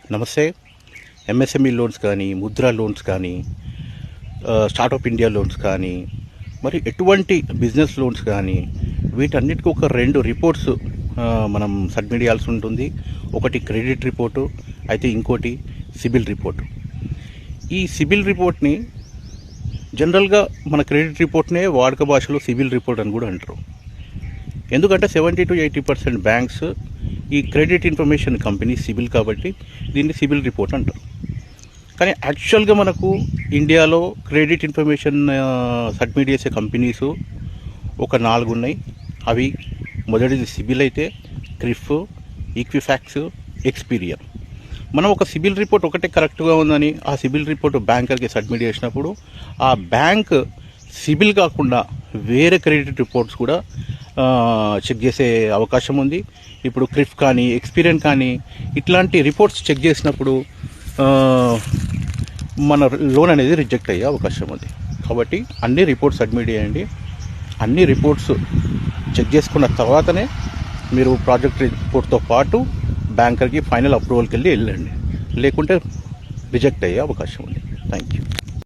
నమస్తే. MSME loans కానీ, Mudra loans కానీ, స్టార్టప్ ఇండియా లోన్స్ కానీ, మరి ఎటువంటి బిజినెస్ లోన్స్ కానీ వీటన్నిటికీ ఒక 2 రిపోర్ట్స్ మనం సబ్మిట్ చేయాల్సి ఉంటుంది. ఒకటి క్రెడిట్ రిపోర్టు, అయితే ఇంకోటి సిబిల్ రిపోర్టు. ఈ సిబిల్ రిపోర్ట్ని జనరల్గా మన క్రెడిట్ రిపోర్ట్నే వాడుక భాషలో సిబిల్ రిపోర్ట్ అని కూడా అంటారు. ఎందుకంటే 70 to 80% బ్యాంక్స్ ఈ క్రెడిట్ ఇన్ఫర్మేషన్ కంపెనీ సిబిల్ కాబట్టి దీన్ని సిబిల్ రిపోర్ట్ అంటారు. కానీ యాక్చువల్గా మనకు ఇండియాలో క్రెడిట్ ఇన్ఫర్మేషన్ సబ్మిట్ చేసే కంపెనీస్ ఒక 4 ఉన్నాయి. అవి మొదటిది సిబిల్ అయితే క్రిఫ్, ఈక్విఫాక్స్, ఎక్స్పీరియన్. మనం ఒక సిబిల్ రిపోర్ట్ ఒకటే కరెక్ట్గా ఉందని ఆ సిబిల్ రిపోర్ట్ బ్యాంకర్కి సబ్మిట్ చేసినప్పుడు ఆ బ్యాంక్ సిబిల్ కాకుండా వేరే క్రెడిట్ రిపోర్ట్స్ కూడా చెక్ చేసే అవకాశం ఉంది. ఇప్పుడు క్రిఫ్ కానీ, ఎక్స్పీరియన్ కానీ ఇట్లాంటి రిపోర్ట్స్ చెక్ చేసినప్పుడు మన లోన్ అనేది రిజెక్ట్ అయ్యే అవకాశం ఉంది. కాబట్టి అన్ని రిపోర్ట్స్ సబ్మిట్ చేయండి. అన్ని రిపోర్ట్స్ చెక్ చేసుకున్న తర్వాతనే మీరు ప్రాజెక్ట్ రిపోర్ట్తో పాటు బ్యాంకర్కి ఫైనల్ అప్రూవల్కి వెళ్ళండి. లేకుంటే రిజెక్ట్ అయ్యే అవకాశం ఉంది. Thank you.